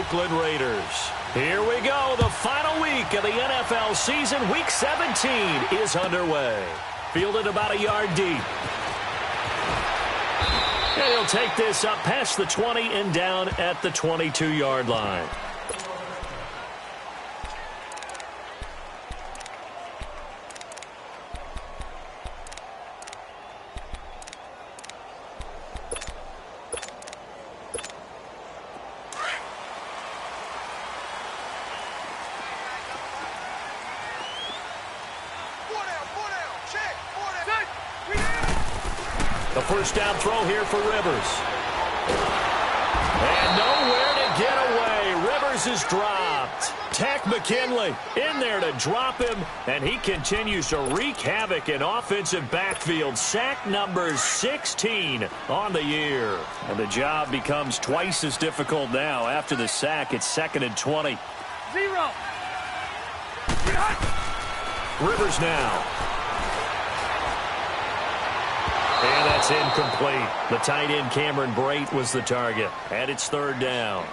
Oakland Raiders. Here we go. The final week of the NFL season. Week 17 is underway. Fielded about a yard deep. And he'll take this up past the 20 and down at the 22-yard line. The first down throw here for Rivers. And nowhere to get away. Rivers is dropped. Tack McKinley in there to drop him, and he continues to wreak havoc in offensive backfield. Sack number 16 on the year. And the job becomes twice as difficult now. After the sack, it's 2nd and 20. 0. Rivers now. And that's incomplete. The tight end, Cameron Brate, was the target. And it's 3rd down.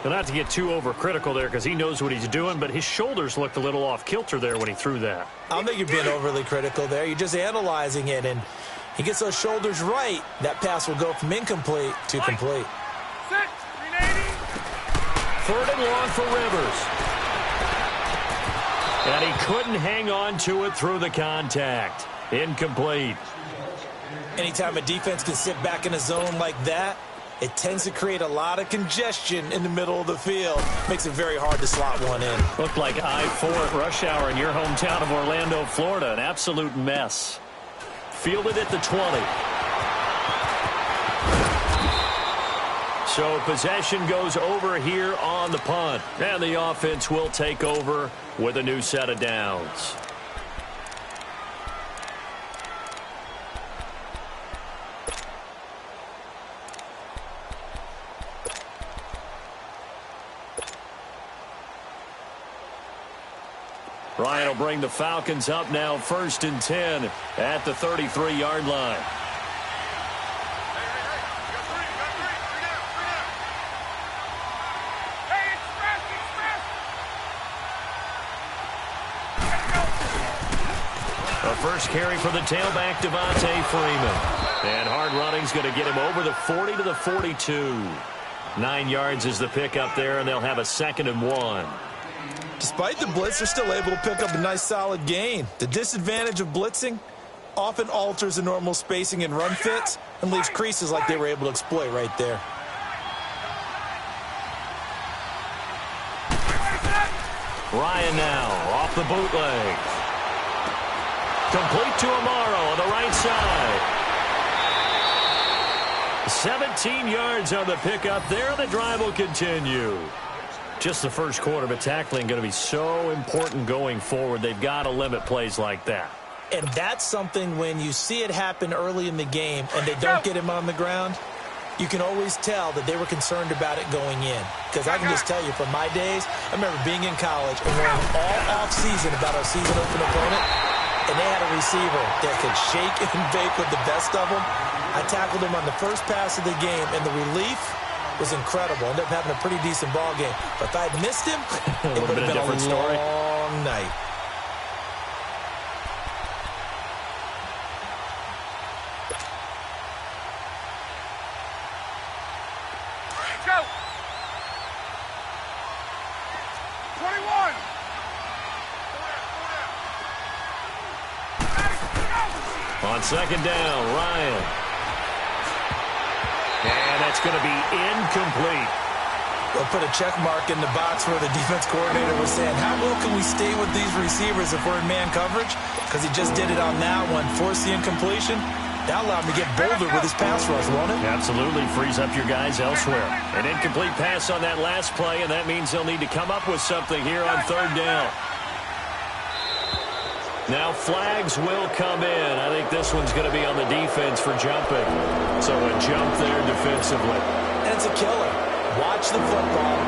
And not to get too overcritical there because he knows what he's doing, but his shoulders looked a little off kilter there when he threw that. I don't think you're being overly critical there. You're just analyzing it, and he gets those shoulders right. That pass will go from incomplete to complete. 3rd and long for Rivers. And he couldn't hang on to it through the contact. Incomplete. Anytime a defense can sit back in a zone like that, it tends to create a lot of congestion in the middle of the field. Makes it very hard to slot one in. Looked like I-4 at rush hour in your hometown of Orlando, Florida. An absolute mess. Fielded at the 20. So possession goes over here on the punt. And the offense will take over with a new set of downs. Ryan will bring the Falcons up now 1st and 10 at the 33-yard line. The first carry for the tailback, Devontae Freeman. And hard running's going to get him over the 40 to the 42. 9 yards is the pickup there, and they'll have a 2nd and 1. Despite the blitz, they're still able to pick up a nice solid gain. The disadvantage of blitzing often alters the normal spacing and run fits and leaves creases like they were able to exploit right there. Ryan now off the bootleg. Complete to Amaro on the right side. 17 yards on the pickup there. The drive will continue. Just the first quarter, but tackling going to be so important going forward. They've got to limit plays like that. And that's something when you see it happen early in the game and they don't get him on the ground, you can always tell that they were concerned about it going in. Because I can just tell you from my days, I remember being in college and worrying all offseason about our season open opponent, and they had a receiver that could shake and bake with the best of them. I tackled him on the first pass of the game, and the relief was incredible. Ended up having a pretty decent ball game. But if I had missed him, it would have been a long night. Go. 21. On 2nd down, Ryan. And that's going to be incomplete. They'll put a check mark in the box where the defense coordinator was saying, how well can we stay with these receivers if we're in man coverage? Because he just did it on that one, forced the incompletion. That allowed him to get bolder with his pass rush, won't it? Absolutely frees up your guys elsewhere. An incomplete pass on that last play, and that means they'll need to come up with something here on 3rd down. Now flags will come in. I think this one's going to be on the defense for jumping. So a jump there defensively. And it's a killer. Watch the football.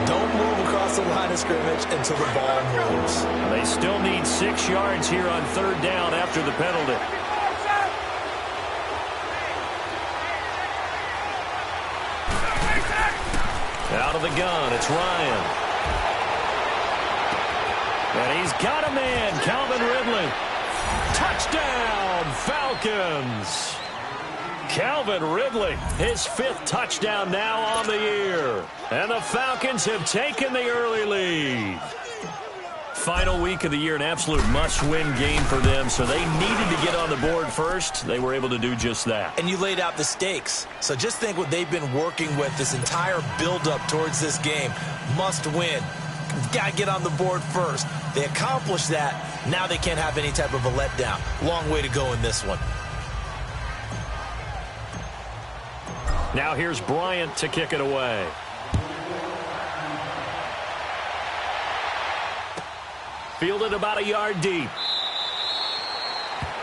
Don't move across the line of scrimmage until the ball moves. They still need 6 yards here on 3rd down after the penalty. Out out of the gun. It's Ryan. And he's got a man, Calvin Ridley. Touchdown, Falcons. Calvin Ridley, his 5th touchdown now on the year. And the Falcons have taken the early lead. Final week of the year, an absolute must-win game for them, so they needed to get on the board first. They were able to do just that. And you laid out the stakes. So just think what they've been working with this entire build-up towards this game. Must win. Got to get on the board first. They accomplished that. Now they can't have any type of a letdown. Long way to go in this one. Now here's Bryant to kick it away. Fielded about a yard deep.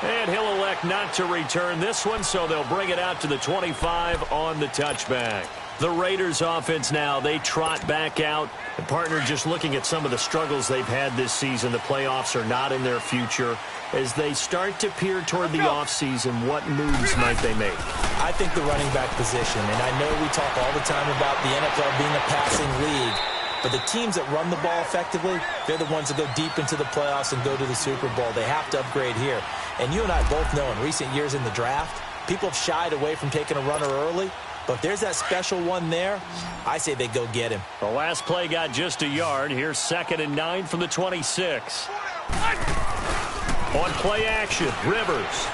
And he'll elect not to return this one, so they'll bring it out to the 25 on the touchback. The Raiders offense now, they trot back out. The partner just looking at some of the struggles they've had this season. The playoffs are not in their future. As they start to peer toward the offseason, what moves might they make? I think the running back position, and I know we talk all the time about the NFL being a passing league, but the teams that run the ball effectively, they're the ones that go deep into the playoffs and go to the Super Bowl. They have to upgrade here. And you and I both know in recent years in the draft, people have shied away from taking a runner early. But if there's that special one there, I say they go get him. The last play got just a yard. Here's 2nd and 9 from the 26. On play action, Rivers.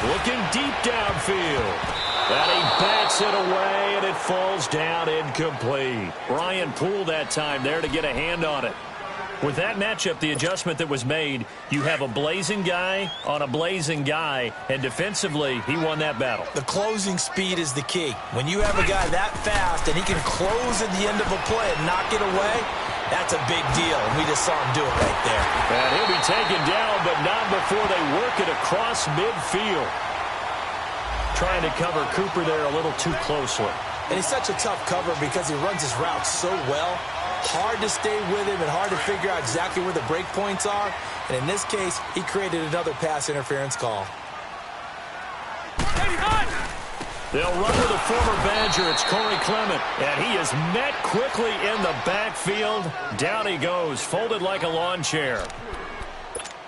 Looking deep downfield. And he bats it away, and it falls down incomplete. Brian Poole that time there to get a hand on it. With that matchup, the adjustment that was made, you have a blazing guy on a blazing guy, and defensively, he won that battle. The closing speed is the key. When you have a guy that fast and he can close at the end of a play and knock it away, that's a big deal, and we just saw him do it right there. And he'll be taken down, but not before they work it across midfield. Trying to cover Cooper there a little too closely. And he's such a tough cover because he runs his route so well. Hard to stay with him and hard to figure out exactly where the break points are. And in this case, he created another pass interference call. They'll run with a former Badger. It's Corey Clement. And he is met quickly in the backfield. Down he goes, folded like a lawn chair.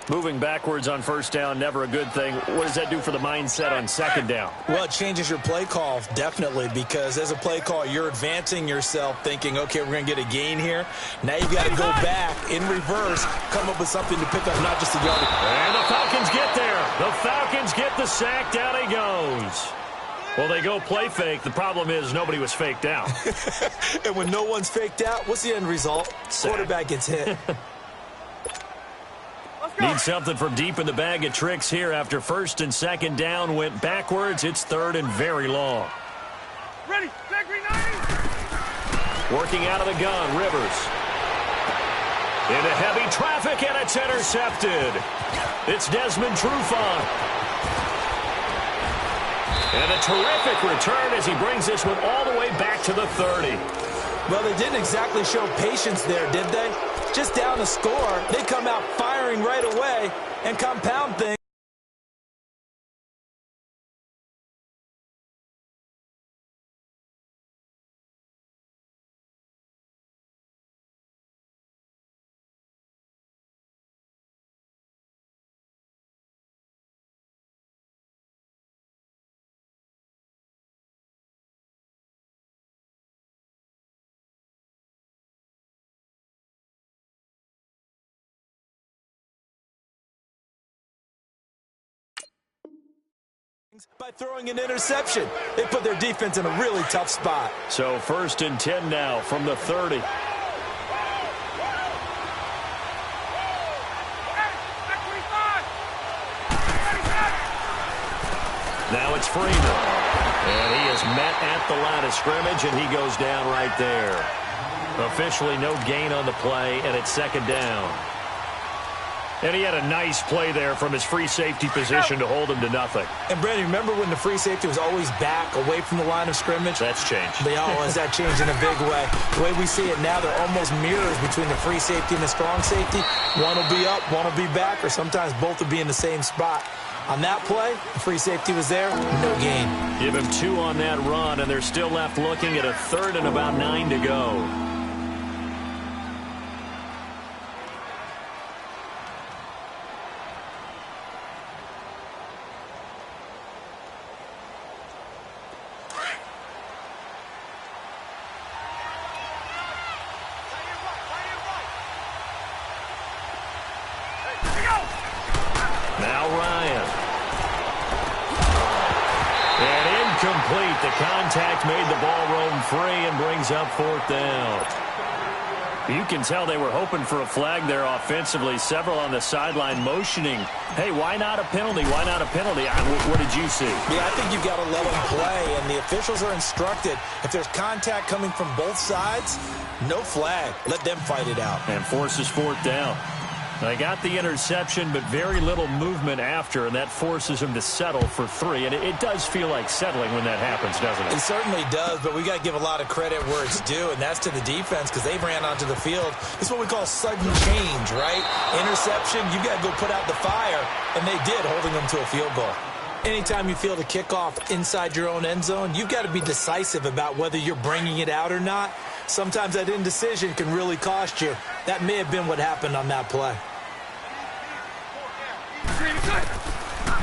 Moving backwards on first down, never a good thing. What does that do for the mindset on second down? Well, it changes your play call, definitely, because as a play call, you're advancing yourself thinking, okay, we're going to get a gain here. Now you've got to go back in reverse, come up with something to pick up, not just a yard. And the Falcons get there. The Falcons get the sack. Down he goes. Well, they go play fake. The problem is nobody was faked out. And when no one's faked out, what's the end result? Sack. Quarterback gets hit. Need something from deep in the bag of tricks here after first and second down went backwards. It's 3rd and very long. Ready, back 390. Working out of the gun, Rivers. Into heavy traffic, and it's intercepted. It's Desmond Trufant. And a terrific return as he brings this one all the way back to the 30. Well, they didn't exactly show patience there, did they? Just down the score, they come out firing right away and compound things. By throwing an interception. They put their defense in a really tough spot. So 1st and 10 now from the 30. Now it's Freeman. And he is met at the line of scrimmage, and he goes down right there. Officially no gain on the play, and it's 2nd down. And he had a nice play there from his free safety position to hold him to nothing. And, Brandon, remember when the free safety was always back, away from the line of scrimmage? That's changed. Has that changed in a big way? The way we see it now, they're almost mirrors between the free safety and the strong safety. One will be up, one will be back, or sometimes both will be in the same spot. On that play, the free safety was there, no gain. Give him 2 on that run, and they're still left looking at a 3rd and about 9 to go. Now Ryan. And incomplete. The contact made the ball roam free and brings up 4th down. You can tell they were hoping for a flag there offensively. Several on the sideline motioning, hey, why not a penalty? Why not a penalty? What did you see? Yeah, I think you've got to let them play, and the officials are instructed. If there's contact coming from both sides, no flag. Let them fight it out. And forces 4th down. They got the interception, but very little movement after, and that forces them to settle for 3. And it does feel like settling when that happens, doesn't it? It certainly does, but we got to give a lot of credit where it's due, and that's to the defense because they ran onto the field. It's what we call sudden change, right? Interception, you got to go put out the fire, and they did, holding them to a field goal. Anytime you field a kickoff inside your own end zone, you've got to be decisive about whether you're bringing it out or not. Sometimes that indecision can really cost you. That may have been what happened on that play.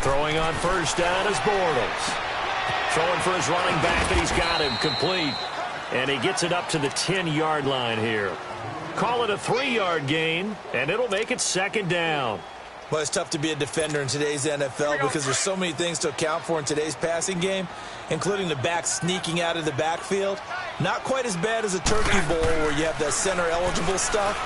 Throwing on 1st down is Bortles. Throwing for his running back, and he's got him complete. And he gets it up to the 10-yard line here. Call it a 3-yard gain, and it'll make it 2nd down. Well, it's tough to be a defender in today's NFL because there's so many things to account for in today's passing game, including the back sneaking out of the backfield. Not quite as bad as a turkey bowl where you have the center-eligible stuff,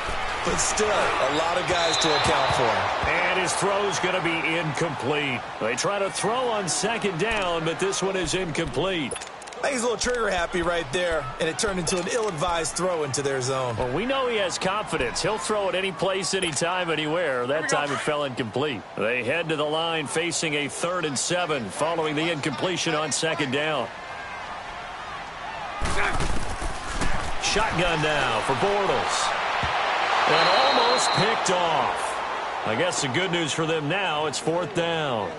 but still a lot of guys to account for. And his throw's going to be incomplete. They try to throw on 2nd down, but this one is incomplete. I think he's a little trigger-happy right there, and it turned into an ill-advised throw into their zone. Well, we know he has confidence. He'll throw it any place, anytime, anywhere. That time it fell incomplete. They head to the line facing a 3rd and 7 following the incompletion on 2nd down. Shotgun now for Bortles. And almost picked off. I guess the good news for them now, it's 4th down.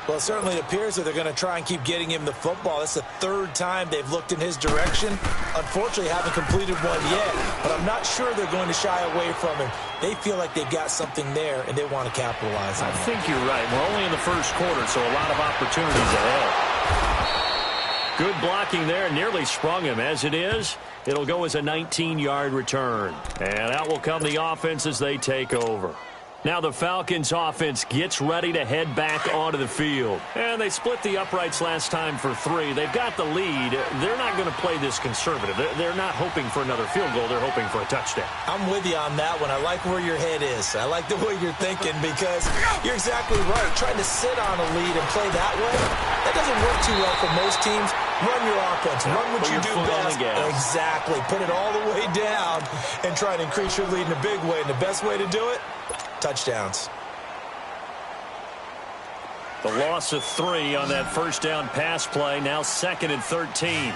Well, it certainly appears that they're going to try and keep getting him the football. It's the 3rd time they've looked in his direction. Unfortunately, haven't completed one yet, but I'm not sure they're going to shy away from him. They feel like they've got something there, and they want to capitalize on it. I think you're right. We're only in the 1st quarter, so a lot of opportunities ahead. Good blocking there, nearly sprung him. As it is, it'll go as a 19-yard return. And out will come the offense as they take over. Now the Falcons offense gets ready to head back onto the field. And they split the uprights last time for 3. They've got the lead. They're not going to play this conservative. They're not hoping for another field goal. They're hoping for a touchdown. I'm with you on that one. I like where your head is. I like the way you're thinking because you're exactly right. Trying to sit on a lead and play that way, that doesn't work too well for most teams. Run your offense. Run what you do best. Exactly. Put it all the way down and try to increase your lead in a big way. And the best way to do it, touchdowns. The loss of 3 on that 1st down pass play. Now 2nd and 13.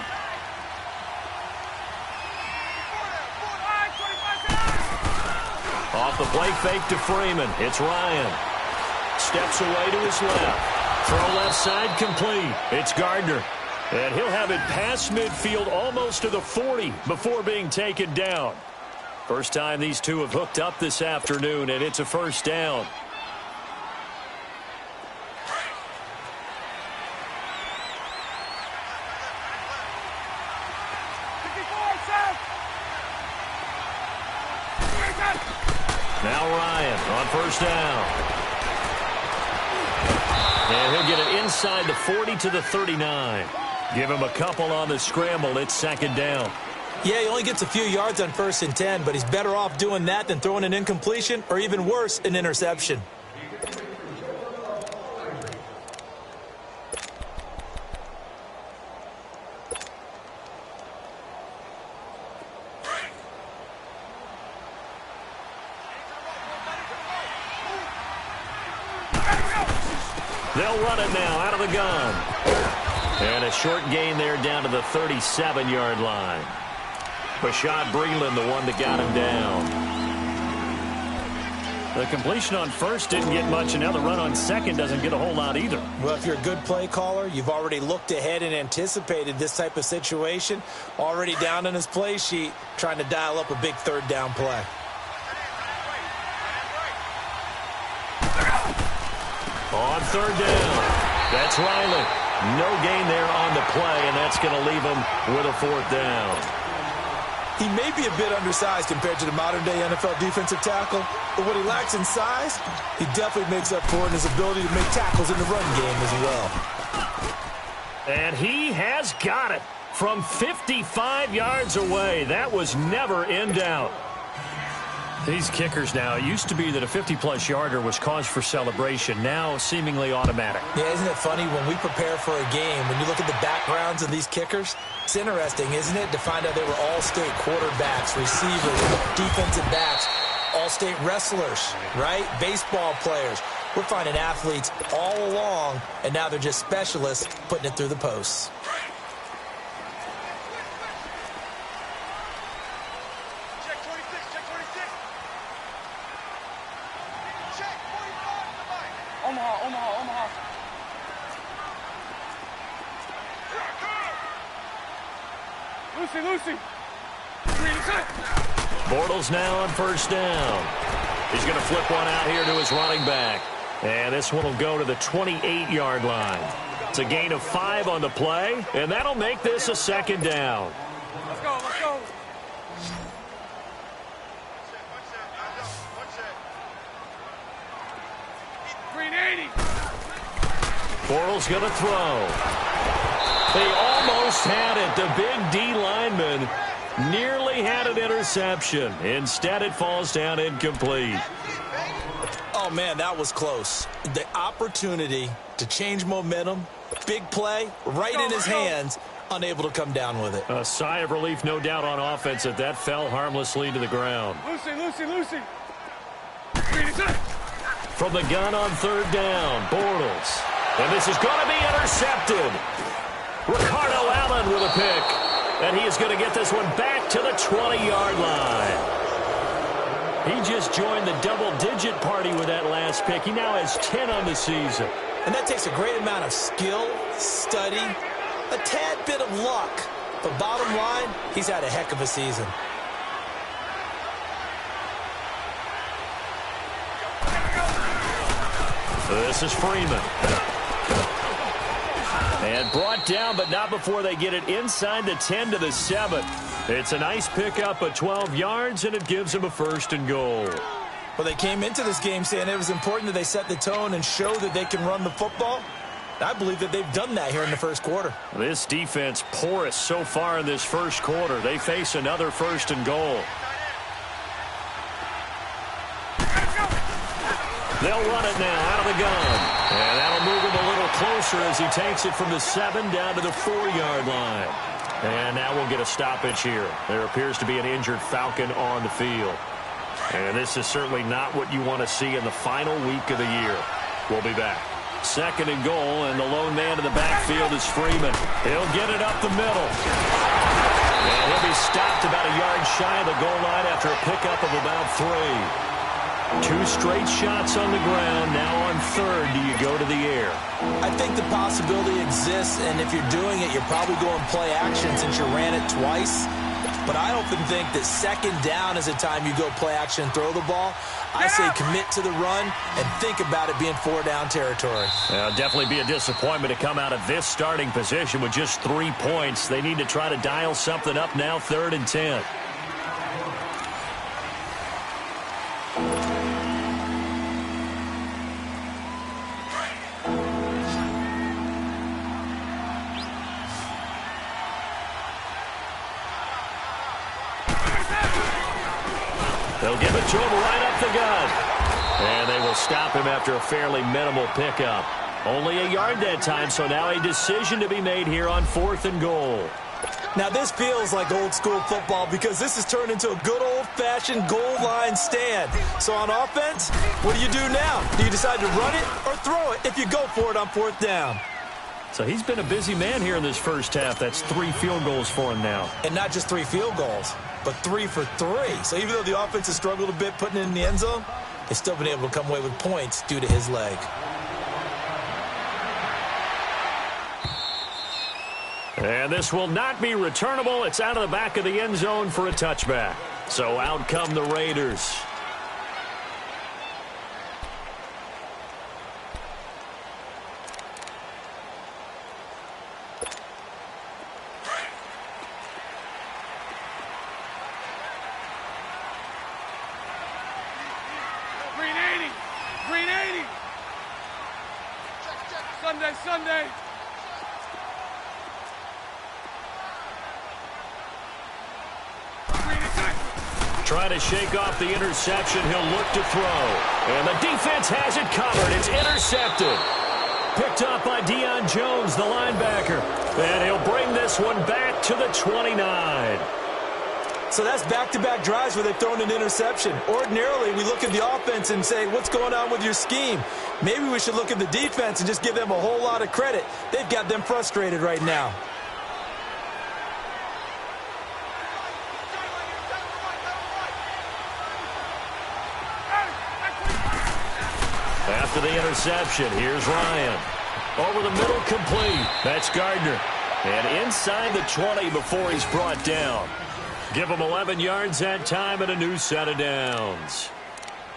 Off the play fake to Freeman. It's Ryan. Steps away to his left. Throw left side complete. It's Gardner. And he'll have it past midfield almost to the 40 before being taken down. First time these two have hooked up this afternoon, and it's a 1st down. Now Ryan on 1st down. And he'll get it inside the 40 to the 39. Give him a couple on the scramble. It's 2nd down. Yeah, he only gets a few yards on 1st and 10, but he's better off doing that than throwing an incompletion or even worse, an interception. They'll run it now out of the gun. And a short gain there down to the 37-yard line. Bashad Breeland, the one that got him down. The completion on first didn't get much, and now the run on second doesn't get a whole lot either. Well, if you're a good play caller, you've already looked ahead and anticipated this type of situation. Already down on his play sheet, trying to dial up a big third down play. On third down, that's Riley. No gain there on the play, and that's going to leave him with a fourth down. He may be a bit undersized compared to the modern-day NFL defensive tackle, but what he lacks in size, he definitely makes up for in his ability to make tackles in the run game as well. And he has got it from 55 yards away. That was never in doubt. These kickers now, it used to be that a 50-plus yarder was cause for celebration, now seemingly automatic. Yeah, isn't it funny when we prepare for a game, when you look at the backgrounds of these kickers, it's interesting, isn't it, to find out they were all-state quarterbacks, receivers, defensive backs, all-state wrestlers, right? Baseball players. We're finding athletes all along, and now they're just specialists putting it through the posts. Omaha. Lucy. Bortles now on first down. He's going to flip one out here to his running back. And this one will go to the 28-yard line. It's a gain of 5 on the play, and that'll make this a second down. Let's go. Bortles going to throw. They almost had it. The big D lineman nearly had an interception. Instead, it falls down incomplete. Oh, man, that was close. The opportunity to change momentum, big play, right in his hands, unable to come down with it. A sigh of relief, no doubt, on offense that fell harmlessly to the ground. Lucy. From the gun on third down, Bortles. And this is going to be intercepted. Ricardo Allen with a pick. And he is going to get this one back to the 20-yard line. He just joined the double-digit party with that last pick. He now has 10 on the season. And that takes a great amount of skill, study, a tad bit of luck. But bottom line, he's had a heck of a season. This is Freeman. And brought down, but not before they get it inside the 10 to the 7. It's a nice pickup of 12 yards, and it gives them a first and goal. Well, they came into this game saying it was important that they set the tone and show that they can run the football. I believe that they've done that here in the first quarter. This defense porous so far in this first quarter. They face another first and goal. They'll run it now out of the gun. And that'll move him a little closer as he takes it from the 7 down to the 4-yard line. And now we'll get a stoppage here. There appears to be an injured Falcon on the field. And this is certainly not what you want to see in the final week of the year. We'll be back. Second and goal, and the lone man in the backfield is Freeman. He'll get it up the middle. And he'll be stopped about a yard shy of the goal line after a pickup of about 3. 2 straight shots on the ground. Now on third, do you go to the air? I think the possibility exists, and if you're doing it, you're probably going play action since you ran it twice. But I often think that second down is a time you go play action and throw the ball. I say commit to the run and think about it being 4-down territory. Definitely be a disappointment to come out of this starting position with just 3 points. They need to try to dial something up now, 3rd and 10. They'll give it to him right up the gut. And they will stop him after a fairly minimal pickup. Only a yard that time, so now a decision to be made here on 4th and goal. Now this feels like old school football because this has turned into a good old-fashioned goal line stand. So on offense, what do you do now? Do you decide to run it or throw it if you go for it on 4th down? So he's been a busy man here in this first half. That's 3 field goals for him now. And not just 3 field goals, but 3 for 3. So even though the offense has struggled a bit putting it in the end zone, they've still been able to come away with points due to his leg. And this will not be returnable. It's out of the back of the end zone for a touchback. So out come the Raiders. Sunday. Trying to shake off the interception. He'll look to throw. And the defense has it covered. It's intercepted. Picked up by Deion Jones, the linebacker. And he'll bring this one back to the 29. So that's back-to-back drives where they've thrown an interception. Ordinarily, we look at the offense and say, what's going on with your scheme? Maybe we should look at the defense and just give them a whole lot of credit. They've got them frustrated right now. After the interception, here's Ryan. Over the middle, complete. That's Gardner. And inside the 20 before he's brought down. Give him 11 yards that time and a new set of downs.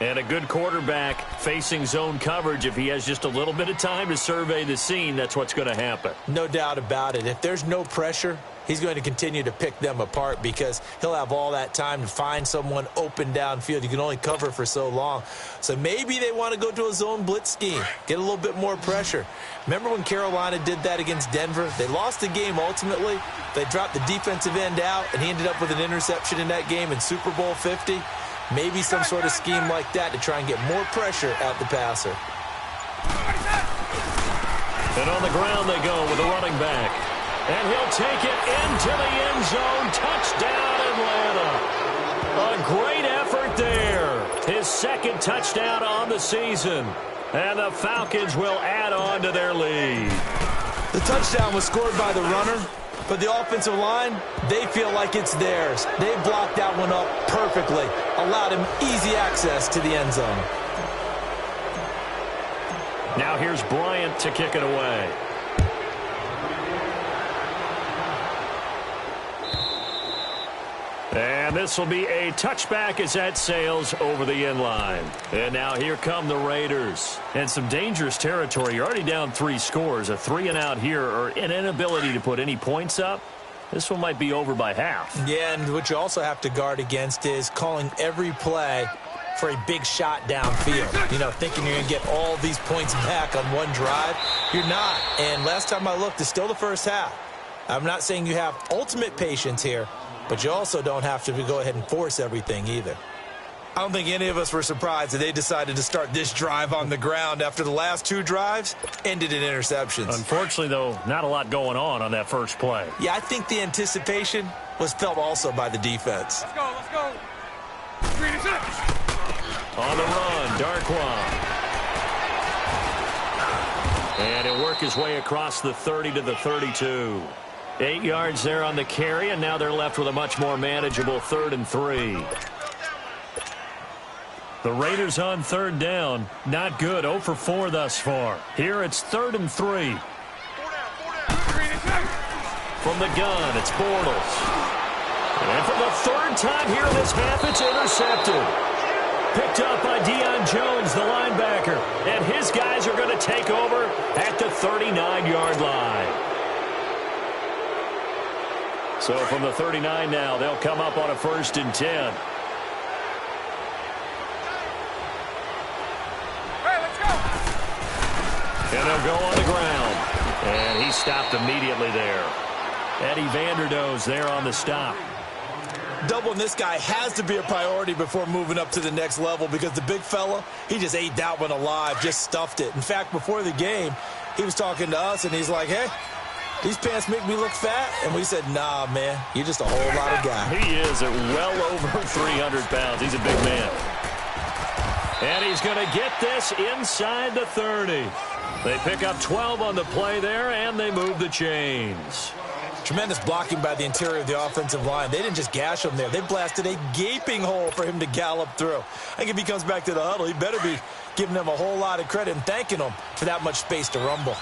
And a good quarterback facing zone coverage. If he has just a little bit of time to survey the scene, that's what's going to happen. No doubt about it. If there's no pressure, he's going to continue to pick them apart because he'll have all that time to find someone open downfield. You can only cover for so long. So maybe they want to go to a zone blitz scheme, get a little bit more pressure. Remember when Carolina did that against Denver? They lost the game ultimately. They dropped the defensive end out, and he ended up with an interception in that game in Super Bowl 50. Maybe some sort of scheme like that to try and get more pressure at the passer. And on the ground they go with a running back. And he'll take it into the end zone. Touchdown, Atlanta. A great effort there. His second touchdown on the season. And the Falcons will add on to their lead. The touchdown was scored by the runner, but the offensive line, they feel like it's theirs. They blocked that one up perfectly, allowed him easy access to the end zone. Now here's Bryant to kick it away. And this will be a touchback as that sails over the end line. And now here come the Raiders. And some dangerous territory. You're already down 3 scores. A 3-and-out here or an inability to put any points up. This one might be over by half. Yeah, and what you also have to guard against is calling every play for a big shot downfield. You know, thinking you're going to get all these points back on one drive. You're not. And last time I looked, it's still the first half. I'm not saying you have ultimate patience here, but you also don't have to go ahead and force everything either. I don't think any of us were surprised that they decided to start this drive on the ground after the last 2 drives ended in interceptions. Unfortunately, though, not a lot going on that first play. Yeah, I think the anticipation was felt also by the defense. Let's go, let's go. On the run, Darkwa. And he'll work his way across the 30 to the 32. 8 yards there on the carry, and now they're left with a much more manageable 3rd and 3. The Raiders on 3rd down. Not good. 0 for 4 thus far. Here it's 3rd and 3. From the gun, it's Bortles. And for the 3rd time here in this half, it's intercepted. Picked up by Deion Jones, the linebacker. And his guys are going to take over at the 39-yard line. So from the 39 now, they'll come up on a 1st and 10. And they'll go on the ground. And he stopped immediately there. Eddie Vanderdoes there on the stop. Doubling this guy has to be a priority before moving up to the next level because the big fella, he just ate that one alive, just stuffed it. In fact, before the game, he was talking to us, and he's like, hey, these pants make me look fat. And we said, nah, man, you're just a whole lot of guy. He is at well over 300 pounds. He's a big man. And he's going to get this inside the 30. They pick up 12 on the play there, and they move the chains. Tremendous blocking by the interior of the offensive line. They didn't just gash him there. They blasted a gaping hole for him to gallop through. I think if he comes back to the huddle, he better be giving them a whole lot of credit and thanking them for that much space to rumble.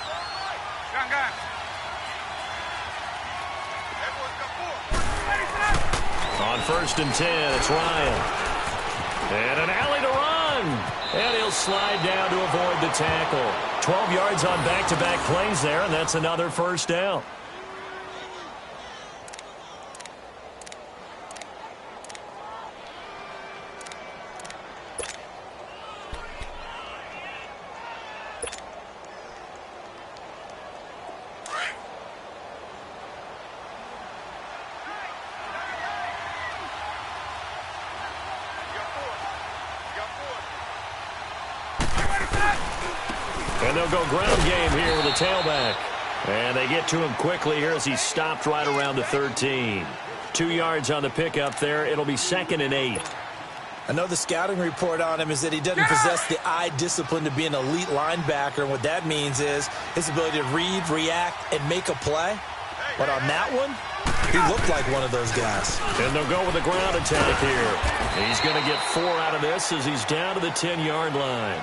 On 1st and 10, it's Ryan. And an alley to run. And he'll slide down to avoid the tackle. 12 yards on back-to-back plays there, and that's another first down. And they'll go ground game here with a tailback. And they get to him quickly here as he's stopped right around the 13. 2 yards on the pickup there. It'll be 2nd and 8. I know the scouting report on him is that he doesn't possess the eye discipline to be an elite linebacker. And what that means is his ability to read, react, and make a play. But on that one, he looked like one of those guys. And they'll go with a ground attack here. He's going to get 4 out of this as he's down to the 10-yard line.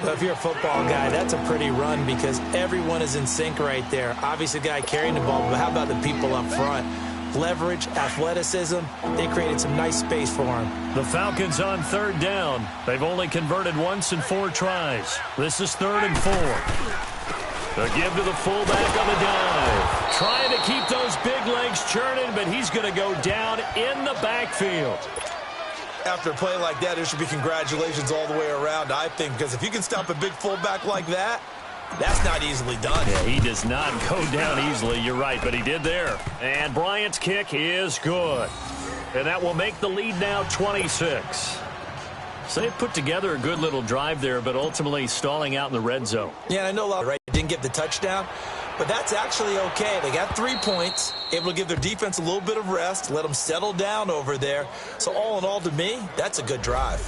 Well, if you're a football guy, that's a pretty run because everyone is in sync right there. Obviously, the guy carrying the ball, but how about the people up front? Leverage, athleticism, they created some nice space for him. The Falcons on 3rd down. They've only converted once in 4 tries. This is 3rd and 4. The give to the fullback on the dive. Trying to keep those big legs churning, but he's going to go down in the backfield. After a play like that, there should be congratulations all the way around, I think, because if you can stop a big fullback like that, that's not easily done. Yeah, he does not go down easily. You're right, but he did there. And Bryant's kick is good. And that will make the lead now 26. So they put together a good little drive there, but ultimately stalling out in the red zone. Yeah, I know a lot, right? Didn't get the touchdown, but that's actually okay. They got 3 points, able to give their defense a little bit of rest, let them settle down over there. So all in all, to me, that's a good drive.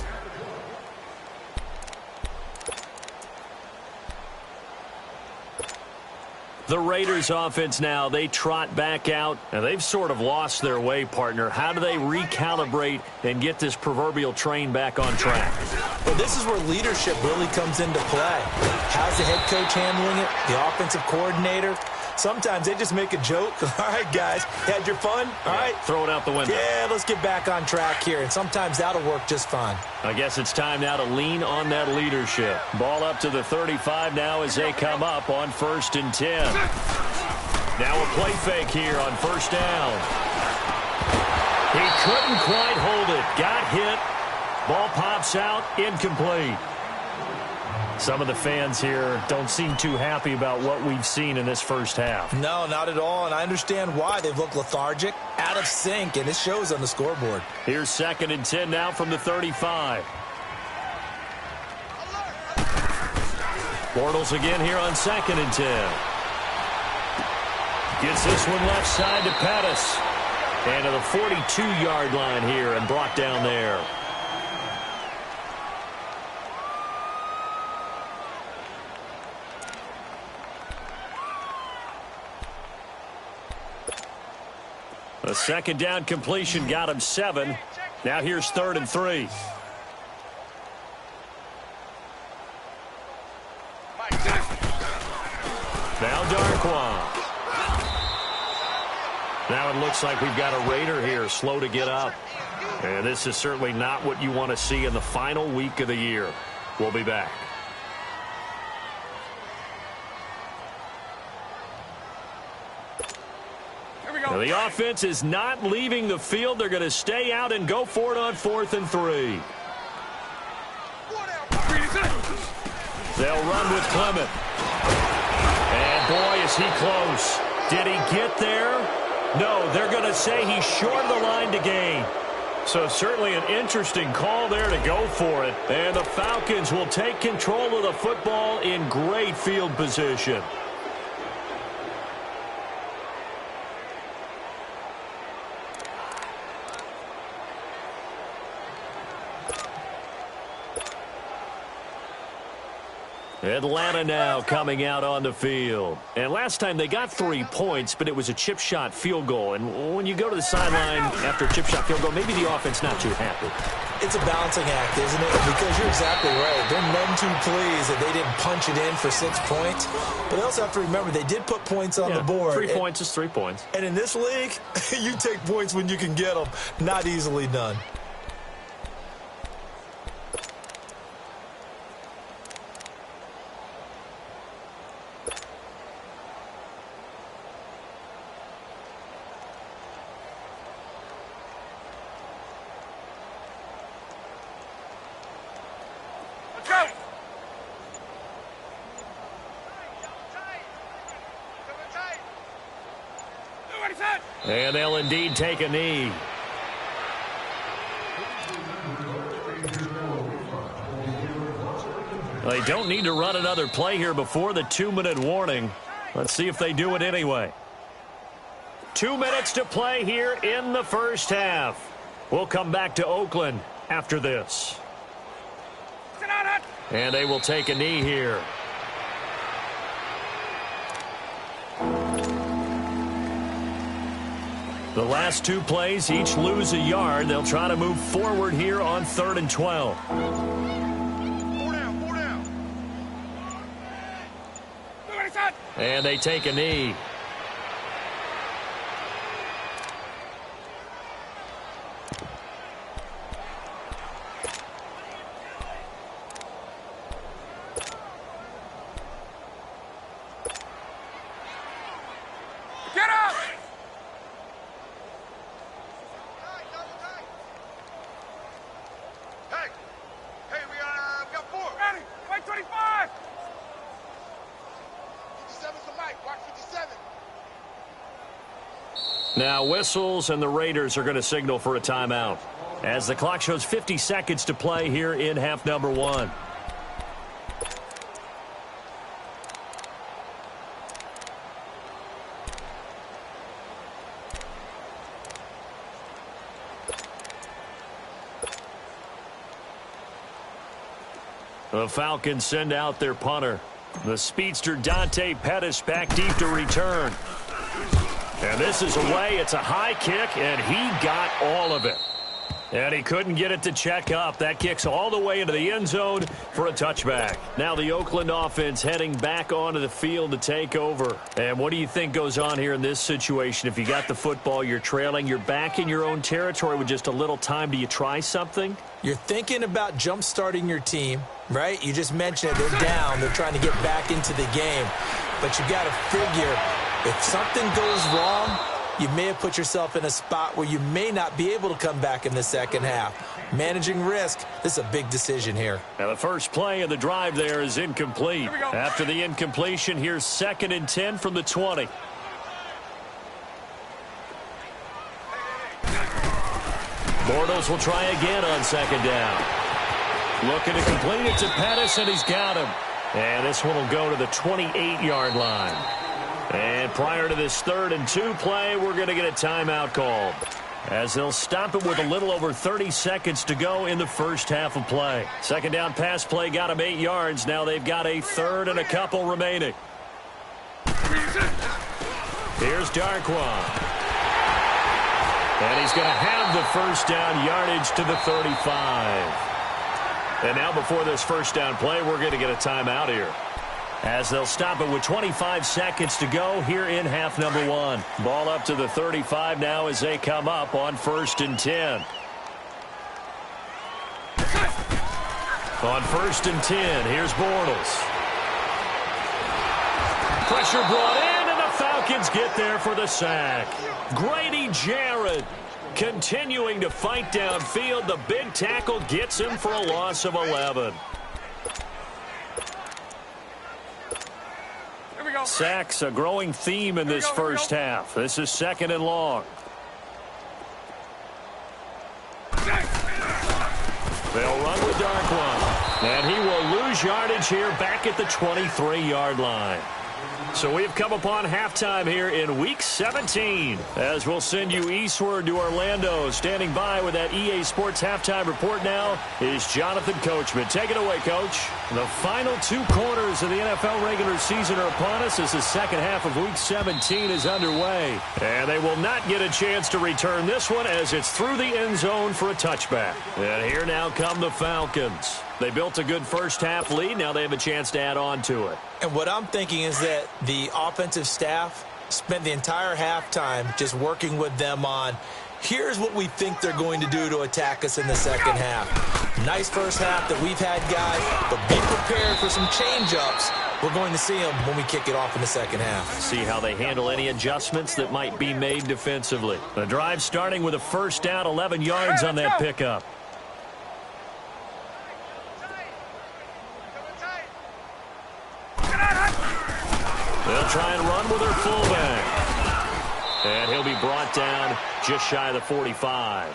The Raiders offense now, they trot back out, and they've sort of lost their way, partner. How do they recalibrate and get this proverbial train back on track? Well, this is where leadership really comes into play. How's the head coach handling it? The offensive coordinator? Sometimes they just make a joke. All right, guys, had your fun? All right. Throw it out the window. Yeah, let's get back on track here, and sometimes that'll work just fine. I guess it's time now to lean on that leadership. Ball up to the 35 now as they come up on 1st and 10. Now a play fake here on 1st down. He couldn't quite hold it. Got hit. Ball pops out. Incomplete. Some of the fans here don't seem too happy about what we've seen in this first half. No, not at all, and I understand why. They've looked lethargic, out of sync, and it shows on the scoreboard. Here's 2nd and 10 now from the 35. Bortles again here on 2nd and 10. Gets this one left side to Pettis. And to the 42-yard line here and brought down there. A 2nd down completion got him 7. Now here's 3rd and 3. Now Darquan. Now it looks like we've got a Raider here slow to get up. And this is certainly not what you want to see in the final week of the year. We'll be back. Now the offense is not leaving the field. They're going to stay out and go for it on 4th and 3. They'll run with Clement. And boy, is he close. Did he get there? No, they're going to say he's short of the line to gain. So certainly an interesting call there to go for it. And the Falcons will take control of the football in great field position. Atlanta now coming out on the field. And last time they got 3 points, but it was a chip shot field goal. And when you go to the sideline after a chip shot field goal, maybe the offense not too happy. It's a balancing act, isn't it? Because you're exactly right. They're none too pleased that they didn't punch it in for 6 points. But they also have to remember they did put points on the board. 3 points is 3 points. And in this league, you take points when you can get them. Not easily done. And they'll indeed take a knee. They don't need to run another play here before the 2-minute warning. Let's see if they do it anyway. 2 minutes to play here in the first half. We'll come back to Oakland after this. And they will take a knee here. The last 2 plays, each lose a yard. They'll try to move forward here on 3rd and 12. 4 down. And they take a knee. Get up! Hey, we got 4. Ready? White 25. 57's the mic. Watch 57. Now whistles, and the Raiders are going to signal for a timeout as the clock shows 50 seconds to play here in half number 1. The Falcons send out their punter. The speedster Dante Pettis back deep to return. And this is away. It's a high kick, and he got all of it. And he couldn't get it to check up. That kicks all the way into the end zone for a touchback. Now the Oakland offense heading back onto the field to take over. And what do you think goes on here in this situation? If you got the football, you're trailing, you're back in your own territory with just a little time. Do you try something? You're thinking about jump-starting your team, right? You just mentioned it. They're down. They're trying to get back into the game. But you got to figure, if something goes wrong, you may have put yourself in a spot where you may not be able to come back in the second half. Managing risk, this is a big decision here. Now the first play of the drive there is incomplete. After the incompletion, here's 2nd and 10 from the 20. Bortles will try again on 2nd down. Looking to complete it to Pettis, and he's got him. And this one will go to the 28-yard line. And prior to this 3rd and 2 play, we're going to get a timeout called, as they'll stop it with a little over 30 seconds to go in the first half of play. 2nd down pass play got him 8 yards. Now they've got a 3rd and a couple remaining. Here's Darquan. And he's going to have the first down yardage to the 35. And now before this first down play, we're going to get a timeout here, as they'll stop it with 25 seconds to go here in half number 1. Ball up to the 35 now as they come up on 1st and 10. On 1st and 10, here's Bortles. Pressure brought in, and the Falcons get there for the sack. Grady Jarrett continuing to fight downfield. The big tackle gets him for a loss of 11. Sacks, a growing theme in this first half. This is 2nd and long. They'll run with Darquan. And he will lose yardage here back at the 23-yard line. So we've come upon halftime here in Week 17. As we'll send you eastward to Orlando. Standing by with that EA Sports halftime report now is Jonathan Coachman. Take it away, Coach. The final 2 quarters of the NFL regular season are upon us as the second half of Week 17 is underway. And they will not get a chance to return this one as it's through the end zone for a touchback. And here now come the Falcons. They built a good first-half lead. Now they have a chance to add on to it. And what I'm thinking is that the offensive staff spent the entire halftime just working with them on, here's what we think they're going to do to attack us in the second half. Nice first half that we've had, guys, but be prepared for some change-ups. We're going to see them when we kick it off in the second half. See how they handle any adjustments that might be made defensively. The drive starting with a first down, 11 yards on that pickup. They'll try and run with their fullback. And he'll be brought down just shy of the 45.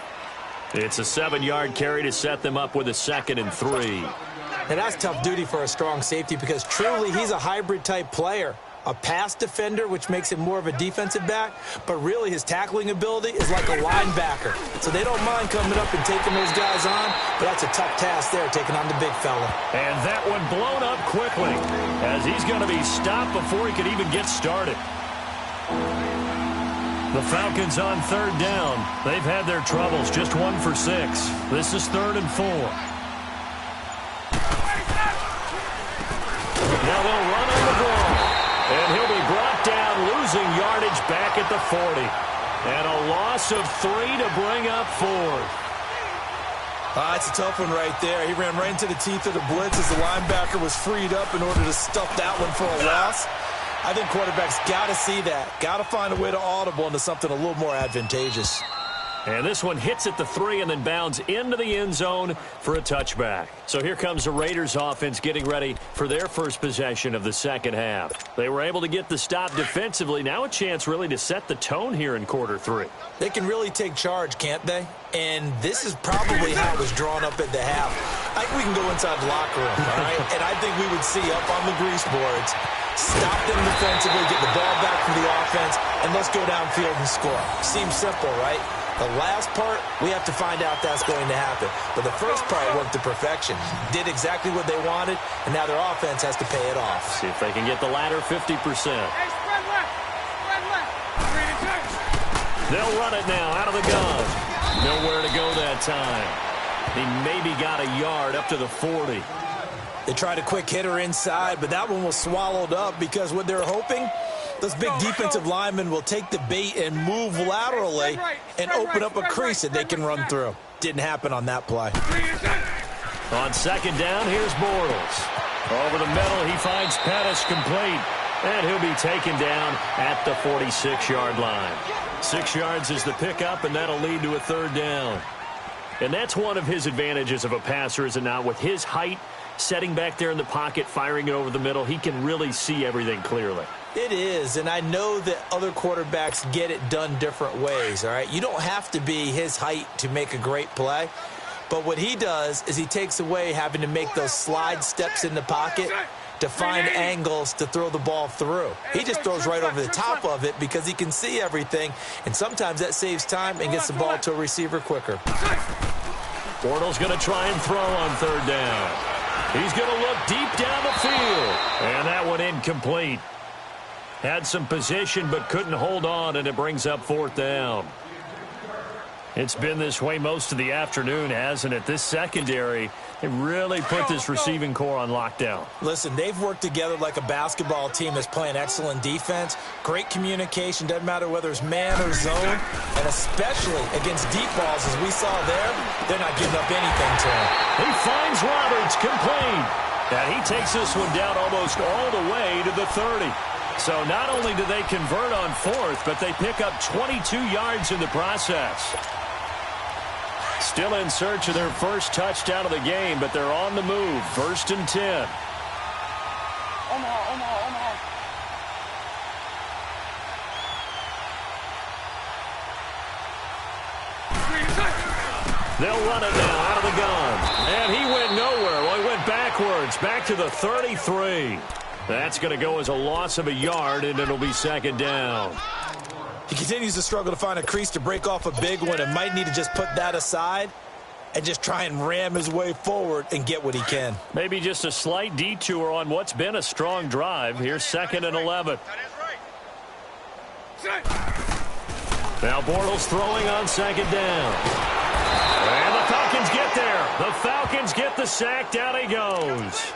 It's a 7-yard carry to set them up with a 2nd and 3. Now that's tough duty for a strong safety because truly he's a hybrid-type player. A pass defender, which makes him more of a defensive back, but really his tackling ability is like a linebacker. So they don't mind coming up and taking those guys on, but that's a tough task there, taking on the big fella. And that one blown up quickly as he's going to be stopped before he could even get started. The Falcons on 3rd down. They've had their troubles, just 1 for 6. This is 3rd and 4. Now they'll run on the ball. And he'll be brought down, losing yardage back at the 40. And a loss of 3 to bring up 4th. It's a tough one right there. He ran right into the teeth of the blitz as the linebacker was freed up in order to stuff that one for a loss. I think quarterbacks got to see that. Got to find a way to audible into something a little more advantageous. And this one hits at the 3 and then bounds into the end zone for a touchback. So here comes the Raiders offense getting ready for their first possession of the second half. They were able to get the stop defensively. Now a chance really to set the tone here in quarter 3. They can really take charge, can't they? And this is probably how it was drawn up at the half. I think we can go inside the locker room, all right? And I think we would see up on the grease boards, stop them defensively, get the ball back from the offense, and let's go downfield and score. Seems simple, right? The last part, we have to find out that's going to happen. But the first part worked to perfection. Did exactly what they wanted, and now their offense has to pay it off. See if they can get the latter 50%. Hey, spread left. Spread left. 3 and 2. They'll run it now out of the gun. Nowhere to go that time. He maybe got a yard up to the 40. They tried a quick hitter inside, but that one was swallowed up because what they're hoping, those big defensive linemen will take the bait and move laterally and open up a crease that they can run through. Didn't happen on that play. On 2nd down, here's Bortles. Over the middle, he finds Pettis complete. And he'll be taken down at the 46-yard line. 6 yards is the pickup, and that'll lead to a 3rd down. And that's one of his advantages of a passer, is it not? With his height, setting back there in the pocket, firing it over the middle, he can really see everything clearly. It is, and I know that other quarterbacks get it done different ways, all right? You don't have to be his height to make a great play, but what he does is he takes away having to make those slide steps in the pocket to find angles to throw the ball through. He just throws right over the top of it because he can see everything, and sometimes that saves time and gets the ball to a receiver quicker. Bortles going to try and throw on 3rd down. He's going to look deep down the field, and that one incomplete. Had some position but couldn't hold on, and it brings up 4th down. It's been this way most of the afternoon, hasn't it? This secondary, they really put this receiving core on lockdown. Listen, they've worked together like a basketball team that's playing excellent defense. Great communication, doesn't matter whether it's man or zone. And especially against deep balls, as we saw there, they're not giving up anything to him. He finds Roberts complete. And he takes this one down almost all the way to the 30. So not only do they convert on 4th, but they pick up 22 yards in the process. Still in search of their first touchdown of the game, but they're on the move. 1st and 10. Omaha. They'll run it now out of the gun. And he went nowhere. Well, he went backwards, back to the 33. That's going to go as a loss of a yard, and it'll be second down. He continues to struggle to find a crease to break off a big one and might need to just put that aside and just try and ram his way forward and get what he can. Maybe just a slight detour on what's been a strong drive. Here's 2nd and 11. Now Bortles throwing on 2nd down. And the Falcons get there. The Falcons get the sack. Down he goes.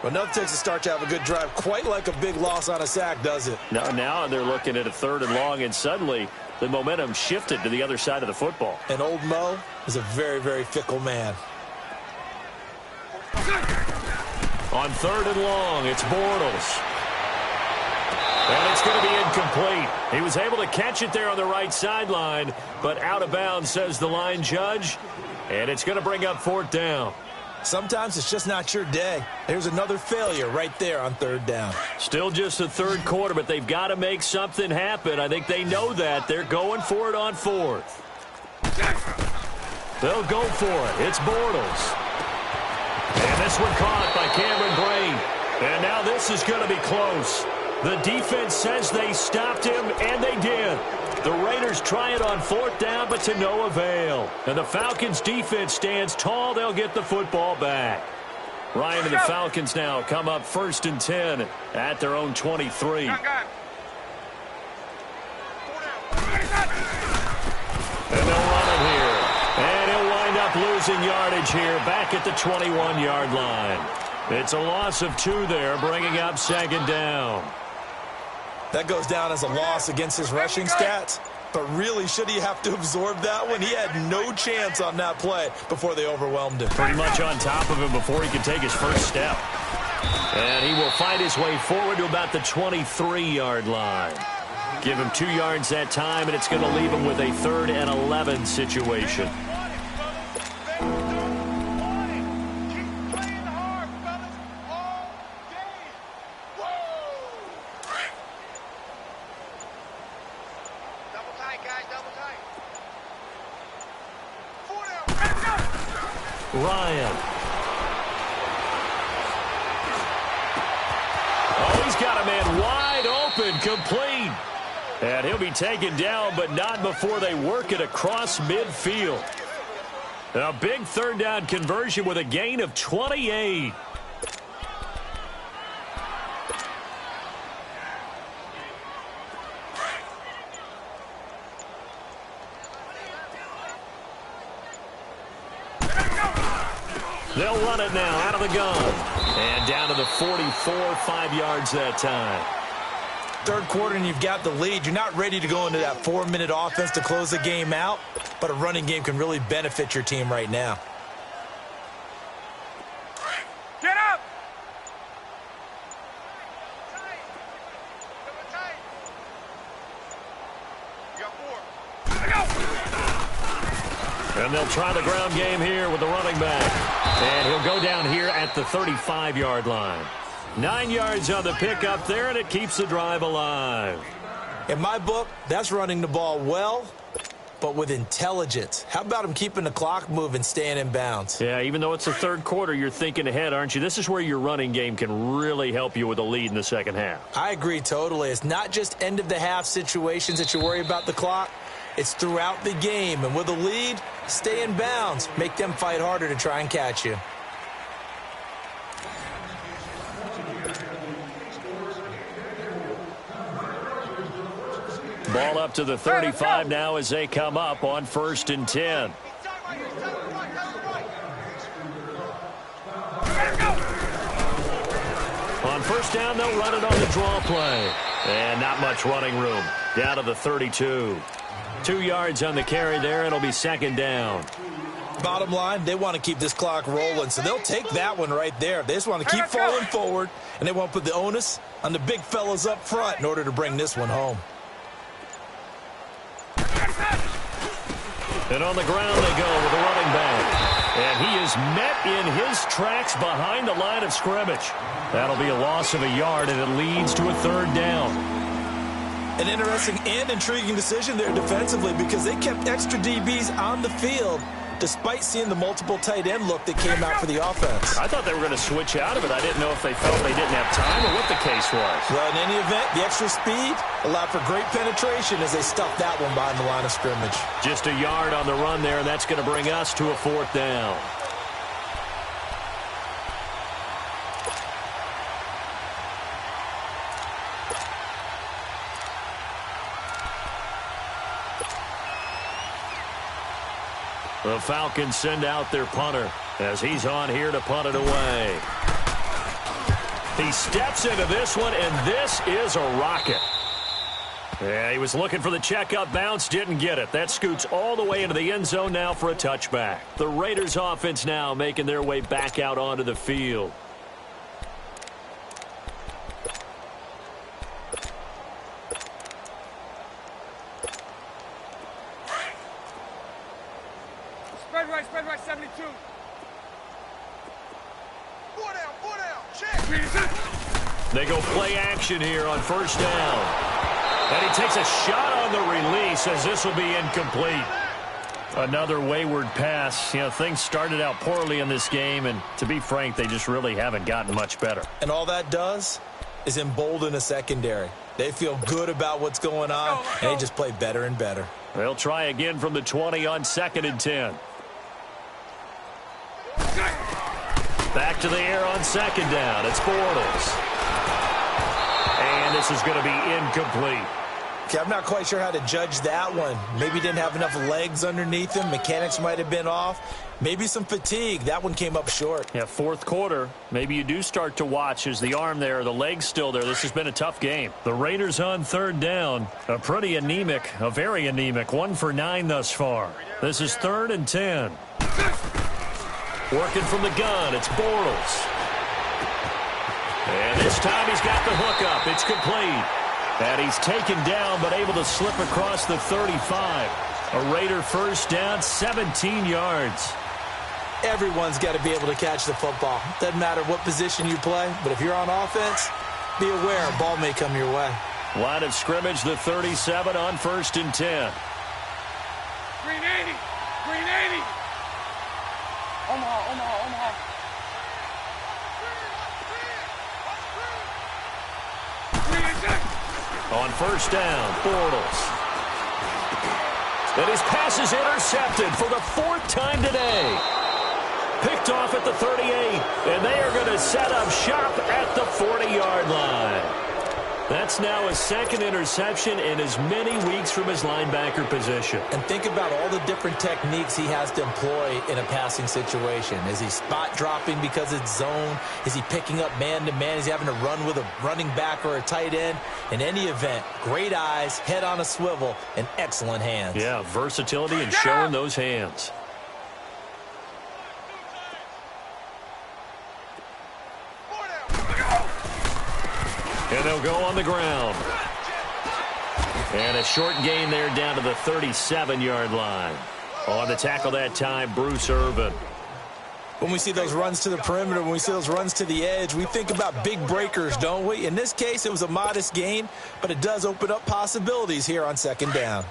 Well, nothing takes a start to have a good drive quite like a big loss on a sack, does it? No, now they're looking at a 3rd and long, and suddenly the momentum shifted to the other side of the football. And old Mo is a very, very fickle man. On 3rd and long, it's Bortles. And it's going to be incomplete. He was able to catch it there on the right sideline, but out of bounds, says the line judge. And it's going to bring up 4th down. Sometimes it's just not your day. There's another failure right there on 3rd down. Still just the 3rd quarter, but they've got to make something happen. I think they know that. They're going for it on 4th. They'll go for it. It's Bortles. And this one caught by Cameron Brain. And now this is going to be close. The defense says they stopped him, and they did. The Raiders try it on 4th down, but to no avail. And the Falcons' defense stands tall. They'll get the football back. Ryan and the Falcons now come up 1st and 10 at their own 23. And they'll run it here. And he'll wind up losing yardage here back at the 21-yard line. It's a loss of 2 there, bringing up 2nd down. That goes down as a loss against his rushing stats. But really, should he have to absorb that one? He had no chance on that play before they overwhelmed him. Pretty much on top of him before he could take his first step. And he will find his way forward to about the 23-yard line. Give him 2 yards that time, and it's going to leave him with a 3rd and 11 situation. Ryan. Oh, he's got a man wide open, complete. And he'll be taken down, but not before they work it across midfield. A big 3rd down conversion with a gain of 28. They'll run it now out of the gun. And down to the 44, 5 yards that time. 3rd quarter and you've got the lead. You're not ready to go into that 4-minute offense to close the game out, but a running game can really benefit your team right now. Get up! And they'll try the ground game here with the running back. And he'll go down here at the 35-yard line. 9 yards on the pickup there, and it keeps the drive alive. In my book, that's running the ball well, but with intelligence. How about him keeping the clock moving, staying in bounds? Yeah, even though it's the 3rd quarter, you're thinking ahead, aren't you? This is where your running game can really help you with a lead in the 2nd half. I agree totally. It's not just end-of-the-half situations that you worry about the clock. It's throughout the game. And with a lead, stay in bounds. Make them fight harder to try and catch you. Ball up to the 35 now as they come up on 1st and 10. On 1st down, they'll run it on the draw play. And not much running room. Down to the 32. 2 yards on the carry there. It'll be 2nd down. Bottom line, they want to keep this clock rolling, so they'll take that one right there. They just want to keep falling forward, and they want to put the onus on the big fellas up front in order to bring this one home. And on the ground they go with the running back. And he is met in his tracks behind the line of scrimmage. That'll be a loss of a yard, and it leads to a 3rd down. An interesting and intriguing decision there defensively because they kept extra DBs on the field despite seeing the multiple tight end look that came out for the offense. I thought they were going to switch out of it. I didn't know if they felt they didn't have time or what the case was. Well, in any event, the extra speed allowed for great penetration as they stuffed that one behind the line of scrimmage. Just a yard on the run there, and that's going to bring us to a 4th down. The Falcons send out their punter as he's on here to punt it away. He steps into this one, and this is a rocket. Yeah, he was looking for the checkup bounce, didn't get it. That scoots all the way into the end zone now for a touchback. The Raiders offense now making their way back out onto the field. Spread right, 72. Four down, check. They go play action here on 1st down. And he takes a shot on the release as this will be incomplete. Another wayward pass. You know, things started out poorly in this game, and to be frank, they just really haven't gotten much better. And all that does is embolden a secondary. They feel good about what's going on, and they just play better and better. They'll try again from the 20 on 2nd and 10. Back to the air on 2nd down. It's Bortles. And this is going to be incomplete. Okay, I'm not quite sure how to judge that one. Maybe didn't have enough legs underneath him. Mechanics might have been off. Maybe some fatigue. That one came up short. Yeah, 4th quarter. Maybe you do start to watch as the arm there, the leg's still there. This has been a tough game. The Raiders on 3rd down. A pretty anemic, a very anemic. 1 for 9 thus far. This is 3rd and 10. Working from the gun, it's Bortles. And this time he's got the hook up. It's complete. And he's taken down but able to slip across the 35. A Raider 1st down, 17 yards. Everyone's got to be able to catch the football. Doesn't matter what position you play, but if you're on offense, be aware a ball may come your way. Line of scrimmage, the 37 on 1st and 10. Green 80. Green 80. Omaha. On 1st down, Bortles. And his pass is intercepted for the 4th time today. Picked off at the 38, and they are going to set up shop at the 40-yard line. That's now his 2nd interception in as many weeks from his linebacker position. And think about all the different techniques he has to employ in a passing situation. Is he spot dropping because it's zone? Is he picking up man-to-man? Is he having to run with a running back or a tight end? In any event, great eyes, head on a swivel, and excellent hands. Yeah, versatility and showing those hands. And they'll go on the ground. And a short gain there down to the 37-yard line. On the tackle that time, Bruce Irvin. When we see those runs to the perimeter, when we see those runs to the edge, we think about big breakers, don't we? In this case, it was a modest gain, but it does open up possibilities here on 2nd down.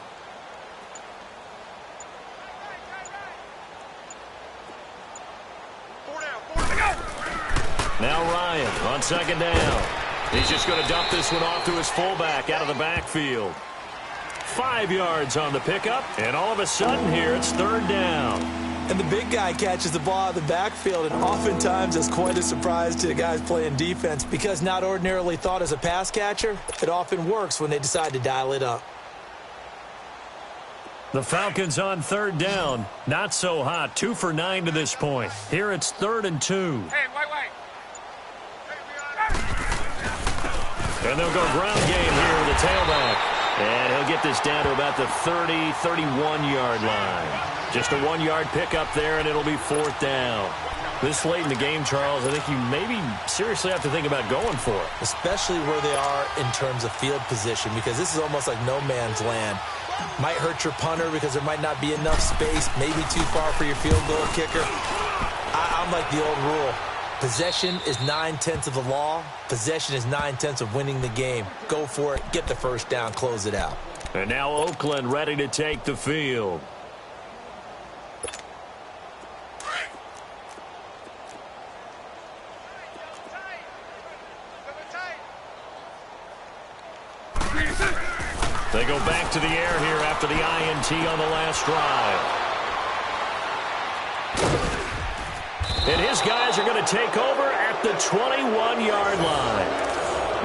Now Ryan on 2nd down. He's just going to dump this one off to his fullback out of the backfield. 5 yards on the pickup, and all of a sudden here it's 3rd down. And the big guy catches the ball out of the backfield, and oftentimes it's quite a surprise to the guys playing defense because not ordinarily thought as a pass catcher, it often works when they decide to dial it up. The Falcons on 3rd down. Not so hot. 2 for 9 to this point. Here it's 3rd and 2. Hey, white. And they'll go ground game here with the tailback. And he'll get this down to about the 30, 31-yard line. Just a 1-yard pickup there, and it'll be 4th down. This late in the game, Charles, I think you maybe seriously have to think about going for it. Especially where they are in terms of field position, because this is almost like no man's land. Might hurt your punter because there might not be enough space, maybe too far for your field goal kicker. I'm like the old rule. Possession is 9/10 of the law. Possession is 9/10 of winning the game. Go for it. Get the 1st down. Close it out. And now Oakland ready to take the field. They go back to the air here after the INT on the last drive. And his guys are going to take over at the 21-yard line.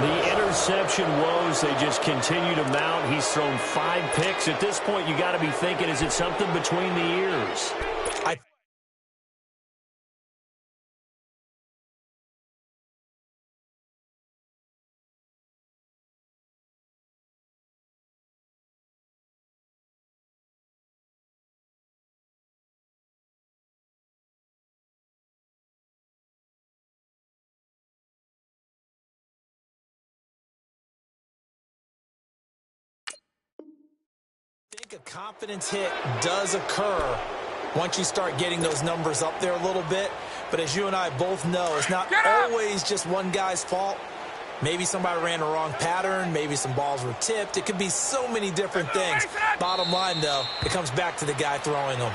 The interception woes, they just continue to mount. He's thrown 5 picks. At this point, you got to be thinking, is it something between the ears? I think a confidence hit does occur once you start getting those numbers up there a little bit. But as you and I both know, it's not always just one guy's fault. Maybe somebody ran the wrong pattern. Maybe some balls were tipped. It could be so many different things. Bottom line, though, it comes back to the guy throwing them.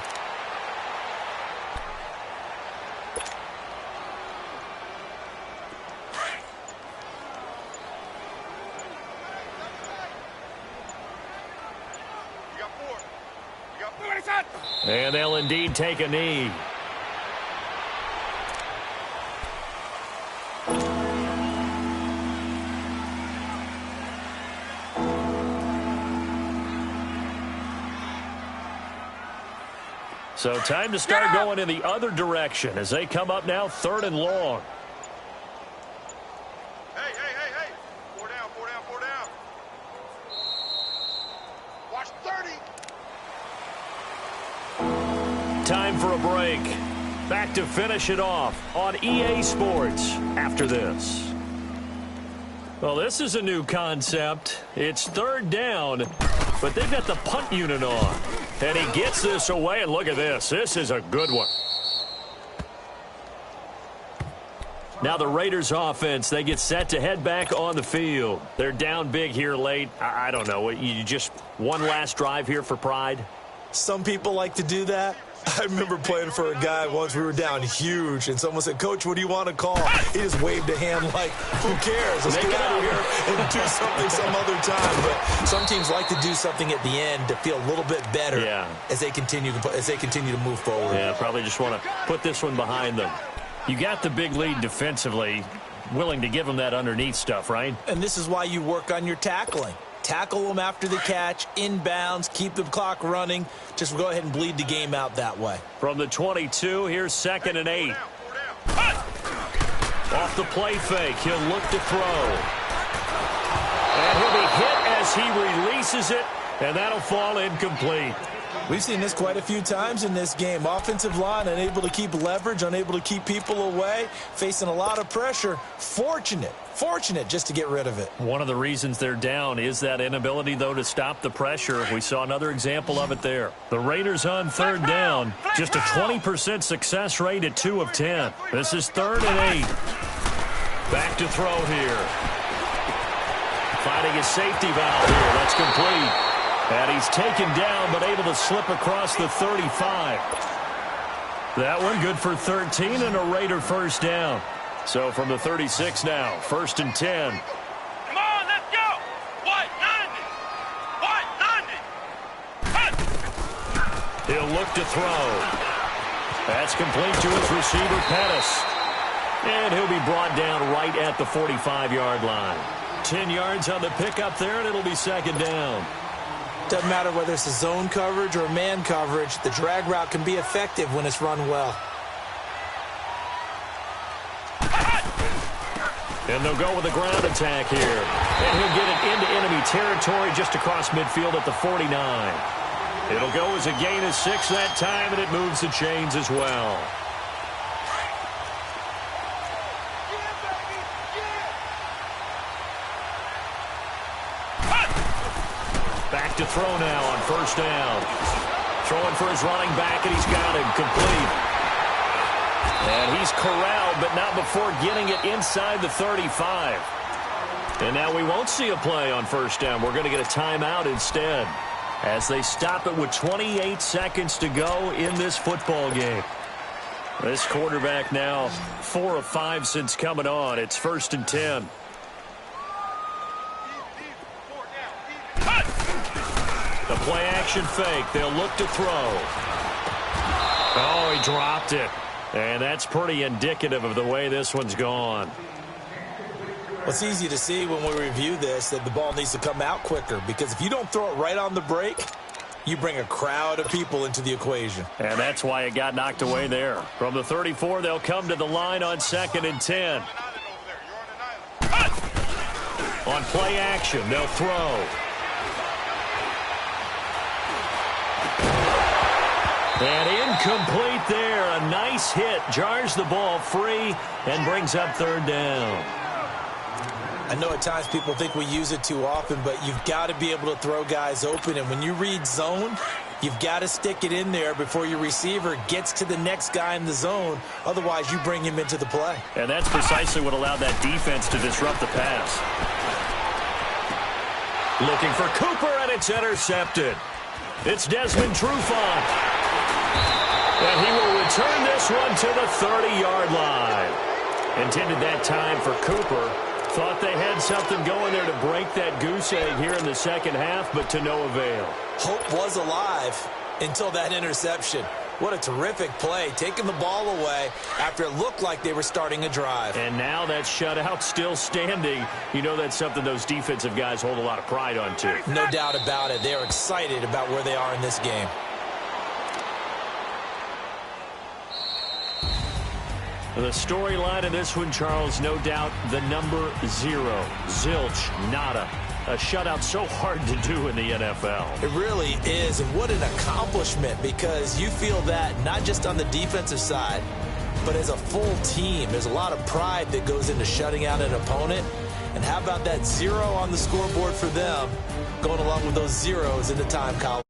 And they'll indeed take a knee. So time to start going in the other direction as they come up now 3rd and long. Hey. 4 down. Watch 30. Time for a break. Back to finish it off on EA Sports after this. Well, this is a new concept. It's 3rd down, but they've got the punt unit on. And he gets this away, and look at this. This is a good one. Now the Raiders offense, they get set to head back on the field. They're down big here late. I don't know. You just one last drive here for pride? Some people like to do that. I remember playing for a guy once. We were down huge, and someone said, "Coach, what do you want to call?" He just waved a hand like, "Who cares? Let's get out of here and do something some other time." But some teams like to do something at the end to feel a little bit better as they continue to move forward. Yeah, probably just want to put this one behind them. You got the big lead defensively, willing to give them that underneath stuff, right? And this is why you work on your tackling. Tackle them after the catch, inbounds, keep the clock running. Just go ahead and bleed the game out that way. From the 22, here's 2nd and 8. Off the play fake, he'll look to throw. And he'll be hit as he releases it, and that'll fall incomplete. We've seen this quite a few times in this game. Offensive line unable to keep leverage, unable to keep people away, facing a lot of pressure. Fortunate just to get rid of it. One of the reasons they're down is that inability, though, to stop the pressure. We saw another example of it there. The Raiders on 3rd down, just a 20% success rate at 2 of 10. This is 3rd and 8. Back to throw here. Finding a safety valve here. That's complete. And he's taken down, but able to slip across the 35. That one good for 13 and a Raider 1st down. So from the 36 now, 1st and 10. Come on, let's go. White 90. He'll look to throw. That's complete to his receiver, Pettis. And he'll be brought down right at the 45-yard line. 10 yards on the pickup there, and it'll be 2nd down. Doesn't matter whether it's a zone coverage or man coverage, the drag route can be effective when it's run well. And they'll go with a ground attack here. And he'll get it into enemy territory just across midfield at the 49. It'll go as a gain of 6 that time, and it moves the chains as well. Back to throw now on 1st down. Throwing for his running back, and he's got him complete. And he's corralled, but not before getting it inside the 35. And now we won't see a play on 1st down. We're going to get a timeout instead as they stop it with 28 seconds to go in this football game. This quarterback now 4 of 5 since coming on. It's 1st and 10. play-action fake. They'll look to throw. Oh, he dropped it. And that's pretty indicative of the way this one's gone. Well, it's easy to see when we review this that the ball needs to come out quicker, because if you don't throw it right on the break, you bring a crowd of people into the equation. And that's why it got knocked away there. From the 34, they'll come to the line on 2nd and 10. On play action, they'll throw. And incomplete there. A nice hit. Jars the ball free and brings up 3rd down. I know at times people think we use it too often, but you've got to be able to throw guys open. And when you read zone, you've got to stick it in there before your receiver gets to the next guy in the zone. Otherwise, you bring him into the play. And that's precisely what allowed that defense to disrupt the pass. Looking for Cooper, and it's intercepted. It's Desmond Trufant. And he will return this one to the 30-yard line. Intended that time for Cooper. Thought they had something going there to break that goose egg here in the second half, but to no avail. Hope was alive until that interception. What a terrific play, taking the ball away after it looked like they were starting a drive. And now that shutout still standing. You know that's something those defensive guys hold a lot of pride on, too. No doubt about it. They are excited about where they are in this game. The storyline of this one, Charles, no doubt the number 0. Zilch, nada. A shutout so hard to do in the NFL. It really is, and what an accomplishment, because you feel that not just on the defensive side, but as a full team. There's a lot of pride that goes into shutting out an opponent. And how about that 0 on the scoreboard for them, going along with those zeros in the time column?